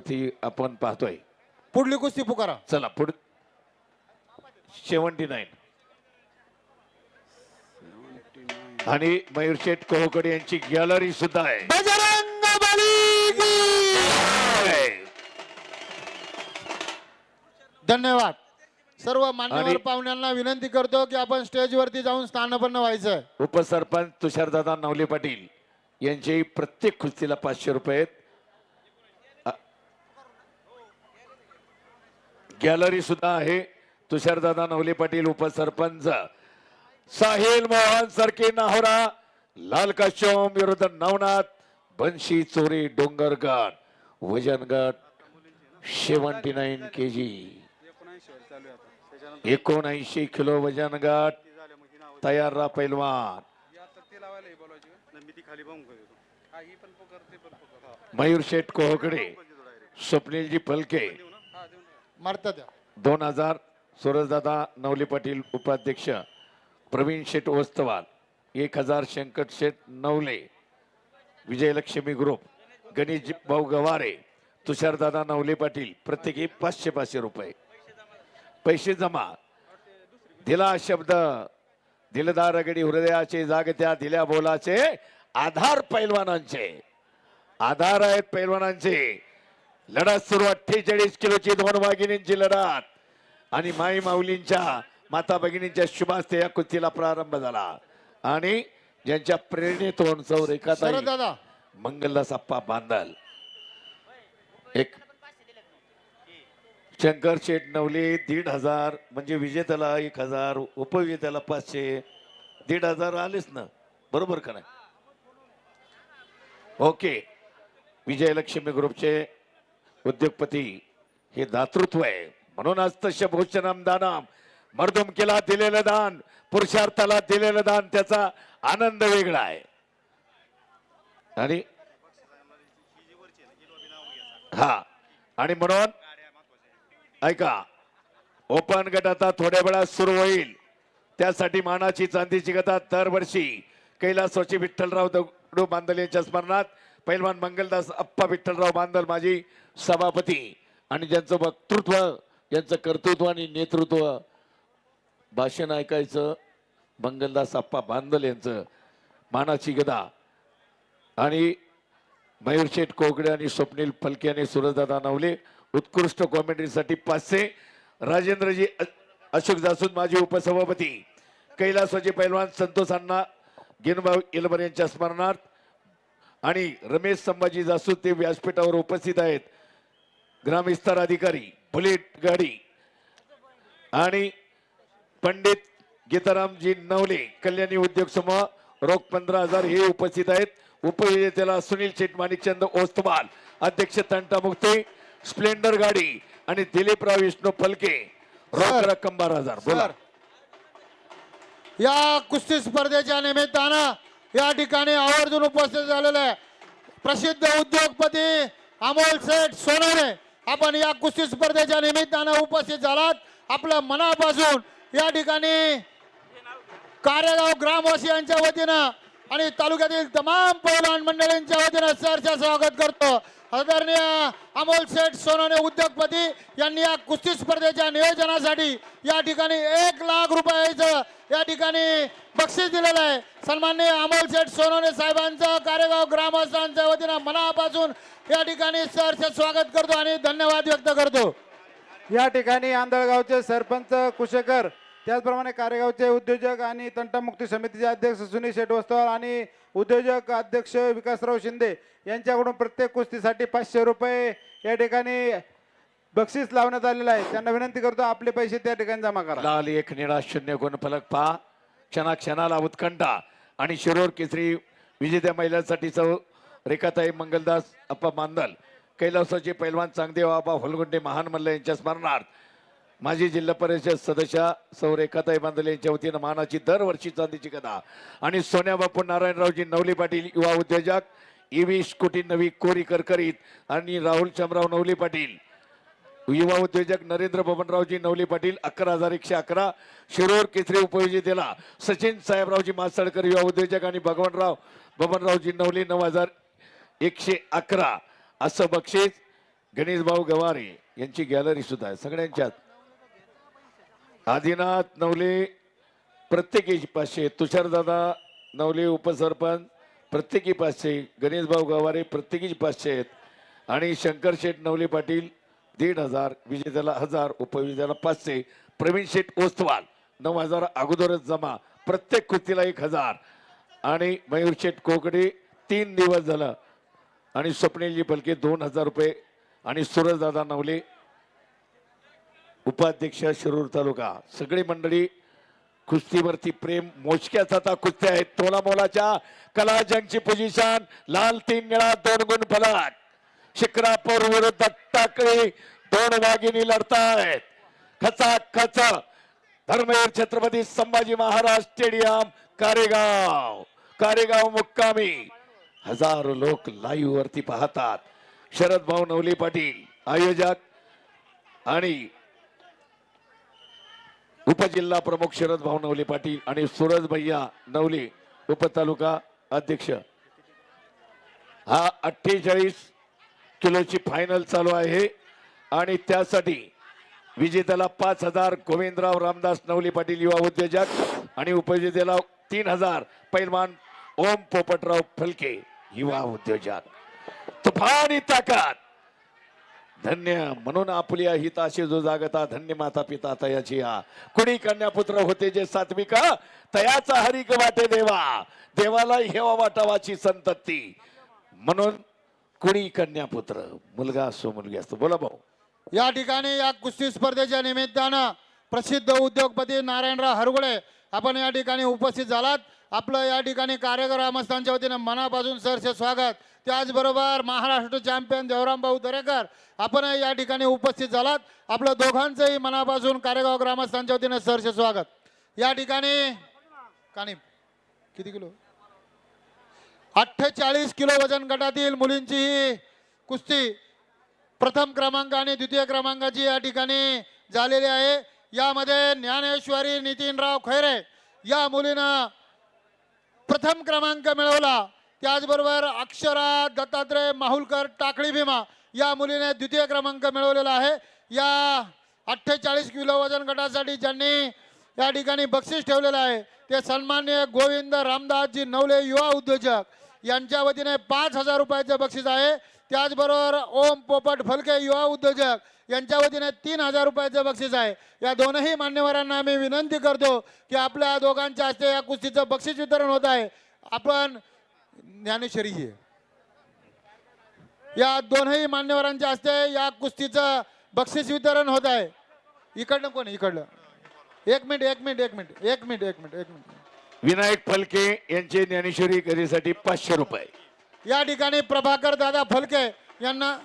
कुस्ती आपण पाहतोय. पुढली कुस्ती पुकारा. चला पुढे 79 आणि मयूर शेठ कोहकडे यांची गॅलरी सुद्धा आहे. बजरंग बली की धन्यवाद. सर्व मान्यवर पाहुण्यांना विनंती करतो की आपण स्टेजवरती जाऊन स्थानापन्न व्हायचं. उपसरपंच तुषारदादा नवले पाटील यांचे प्रत्येक कुस्तीला 500 रुपये. गॅलरी सुद्धा आहे. तुषारदादा नवले पाटील उपसरपंच, साहिल मोहन सरके नाहोरा लाल काश्यम विरुद्ध नवनाथ बंशी चोरी डोंगरगड वजन गट 79 kg 79 किलो वजन गट तयार रहा पैलवान. मयूर शेठ कोहकडे, स्वप्नीलजी फलके 2000, सूरजदादा नवले पाटील उपाध्यक्ष, प्रवीण शेठ ओस्तवाल 1000, शंकर शेठ नवले, विजयलक्ष्मी ग्रुप, गणेश भाऊ गवारे, तुषारदादा नवले पाटील प्रत्येकी 500 रुपये. पैसे जमा. दिला शब्द दिलदार गडी हृदयाचे जागत्या दिल्या बोलाचे आधार पैलवानांचे. आधार आहेत पैलवानांचे. लढत सुरू 48 किलोची 2 वाघिणींची लढत आणि माई माऊलींच्या माता भगिनींच्या शुभास्ते या कुस्तीला प्रारंभ झाला आणि ज्यांच्या प्रेरणेतून सौरेखाताई मंगलदास अप्पा बांदल, एक शंकर शेठ नवले 1500 म्हणजे विजेत्याला 1000, उपविजेत्याला 500, 1500 आलेच ना, बरोबर का नाही? ओके. विजयलक्ष्मी ग्रुपचे उद्योगपती हे दातृत्व आहे म्हणून आज तस्य भूषणम दानम, मर्दुमकीला दिलेलं दान, पुरुषार्थाला दिलेलं दान, त्याचा आनंद वेगळा आहे. आणि हा आणि म्हणून ऐका, ओपन गट आता थोड्या वेळात सुरू होईल. त्यासाठी मानाची चांदीची गदा दरवर्षी कैलासवासी विठ्ठलराव दगडू बांदल यांच्या स्मरणात पैलवान मंगलदास अप्पा विठ्ठलराव बांदल माजी सभापती आणि ज्यांचं वक्तृत्व, ज्यांचं कर्तृत्व आणि नेतृत्व भाषण ऐकायचं मंगलदास अप्पा बांदल यांचं मानाची गदा. आणि मयूर शेठ कोकडे आणि स्वप्नील फलके आणि सूरजदादा नवले उत्कृष्ट कॉमेंट्रीसाठी 500. राजेंद्रजी अशोक जासूद माजी उपसभापती, कैलासवासी पैलवान संतोष अण्णा गिनभाऊ इलबर यांच्या स्मरणार्थ आणि रमेश संभाजी जासूद ते व्यासपीठावर उपस्थित आहेत. ग्रामविस्तार अधिकारी, बुलेट गाडी आणि पंडित गीतारामजी नवले कल्याणी उद्योग समूह रोख 15000 हे उपस्थित आहेत. उपविजेत्याला सुनील शेठ माणिकचंद ओस्तवाल अध्यक्ष तंटा मुक्ती स्प्लेंडर गाडी आणि दिलीपराव विष्णू फलके रोख रक्कम 12000. बोला. या कुस्ती स्पर्धेच्या निमित्तानं या ठिकाणी आवर्जून उपस्थित झालेले प्रसिद्ध उद्योगपती अमोल सेठ सोनवणे, आपण या कुस्ती स्पर्धेच्या निमित्तानं उपस्थित झालात. आपल्या मनापासून या ठिकाणी कार्यगाव ग्रामवासियांच्या वतीनं आणि तालुक्यातील तमाम पैलवान मंडळींच्या वतीनं सहर्ष स्वागत करतो. आदरणीय अमोल सेठ सोनवणे उद्योगपती यांनी या कुस्ती स्पर्धेच्या नियोजनासाठी या ठिकाणी 1 लाख रुपयाचं या ठिकाणी बक्षीस दिलेलं आहे. सन्माननीय अमोल सेठ सोनवणे साहेबांचं कार्यगाव ग्रामस्थांच्या वतीनं मनापासून या ठिकाणी सहर्ष स्वागत करतो आणि धन्यवाद व्यक्त करतो. या ठिकाणी आंधळगावचे सरपंच कुशेकर, त्याचप्रमाणे कार्यगावचे उद्योजक आणि तंटामुक्ती समितीचे अध्यक्ष सुनील शेठ ओस्तवाल आणि उद्योजक अध्यक्ष विकासराव शिंदे यांच्याकडून प्रत्येक कुस्तीसाठी 500 रुपये या ठिकाणी बक्षीस लावण्यात आलेलं आहे. त्यांना विनंती करतो आपले पैसे त्या ठिकाणी जमा करा. लाल 1 निळा 0 गुण फलक पहा. क्षणाक्षणाला उत्कंठा आणि शिरोर केसरी विजेत्या महिलांसाठी सौ रेखाताई मंगलदास अप्पा बांदल, कैलासवासी पैलवान चांगदेव आबा होलगुंडे महान मल्ल यांच्या स्मरणार्थ माजी जिल्हा परिषद सदस्य सौ रेखाताई बांदल यांच्या वतीनं मानाची दरवर्षी चांदीची गदा आणि सोन्या बापू नारायणरावजी नवले पाटील युवा उद्योजक, EV स्कूटी नवी कोरी करकरीत आणि राहुल शामराव नवले पाटील युवा उद्योजक, नरेंद्र बबनरावजी नवले पाटील 11111, शिरोर केसरी उपविजेतेला सचिन साहेबरावजी मासळकर युवा उद्योजक आणि बबनरावजी नवले 9111 असं बक्षीस गणेश भाऊ गवारे यांची गॅलरी सुद्धा आहे सगळ्यांच्यात. आदिनाथ नवले प्रत्येकी 500, तुषारदादा नवले उपसरपंच प्रत्येकी 500, गणेश भाऊ गवारे प्रत्येकी 500 आहेत आणि शंकर शेठ नवले पाटील 1500, विजेत्याला 1000, उपविजेत्याला 500, प्रवीण शेठ ओस्तवाल 9000 अगोदरच जमा, प्रत्येक कुस्तीला 1000 आणि मयूर शेठ कोकडे 3 दिवस झालं आणि स्वप्नीलजी फलके 2000 रुपये आणि सूरजदादा नवले उपाध्यक्ष शिरूर तालुका. सगळी मंडळी कुस्तीवरती प्रेम, मोजक्याच आता कुस्त्या आहेत. तोला मोलाच्या कला जंगची पोझिशन, लाल 3 निळा 2 गुण फलक. शिक्रापूर विरुद्ध टाकळी 2 वाघिणी लढतायत. खचाखच धर्मवीर छत्रपती संभाजी महाराज स्टेडियम कारेगाव मुक्कामी हजारो लोक लाईव्ह वरती पाहतात. शरद भाऊ नवले पाटील आयोजक आणि उपजिल्हा प्रमुख शरद भाऊ नवले पाटील आणि सूरज भैया नवले उपतालुका अध्यक्ष. हा 48 किलोची फायनल चालू आहे आणि त्यासाठी विजेत्याला 5000 गोविंदराव रामदास नवले पाटील युवा उद्योजक आणि उपविजेत्याला 3000 पैलवान ओम पोपटराव फलके युवा उद्योजक. तुफानी ताकद धन्य म्हणून आपल्या हिताशी जो जागता, धन्य माता पिता तयाची हा. कुणी कन्या पुत्र होते जे सात्विक, तयाचा हरिक वाटे देवा, देवाला हेवा वाटावाची संतती. म्हणून कुणी कन्या पुत्र, मुलगा असो मुलगी असतो. बोला भाऊ. या ठिकाणी या कुस्ती स्पर्धेच्या निमित्तानं प्रसिद्ध उद्योगपती नारायणराव हरगुळे आपण या ठिकाणी उपस्थित झालात. आपलं या ठिकाणी कार्यकर ग्रामस्थांच्या वतीने मनापासून सहर्ष स्वागत. त्याचबरोबर महाराष्ट्र चॅम्पियन देवराम भाऊ दरेकर आपण या ठिकाणी उपस्थित झालात. आपलं दोघांचंही मनापासून कार्यगाव ग्रामस्थांच्या वतीने सहर्ष स्वागत. या ठिकाणी काणी किती किलो 48 किलो वजन गटातील मुलींची ही कुस्ती प्रथम क्रमांक आणि द्वितीय क्रमांकाची या ठिकाणी झालेली आहे. यामध्ये ज्ञानेश्वरी नितीनराव खैरे या मुलीनं प्रथम क्रमांक मिळवला. त्याचबरोबर अक्षरा दत्तात्रय माहुलकर टाकळी भीमा या मुलीने द्वितीय क्रमांक मिळवलेला आहे. या 48 किलो वजन गटासाठी ज्यांनी या ठिकाणी बक्षीस ठेवलेलं आहे ते सन्माननीय गोविंद रामदासजी नवले युवा उद्योजक यांच्या वतीने 5000 रुपयाचं बक्षीस आहे. त्याचबरोबर ओम पोपट फलके युवा उद्योजक यांच्या वतीने 3000 रुपयाचं बक्षीस आहे. या दोनही मान्यवरांना मी विनंती करतो की आपल्या दोघांच्या हस्ते या कुस्तीचं बक्षीस वितरण होत आहे. आपण ज्ञानेश्वरी आहे या दोनही मान्यवरांच्या हस्ते या कुस्तीचं बक्षीस वितरण होत आहे. इकडनं कोण इकडलं एक मिनिट विनायक फलके यांचे ज्ञानेश्वरी खरेदीसाठी 500 रुपये. या ठिकाणी प्रभाकर दादा फलके यांना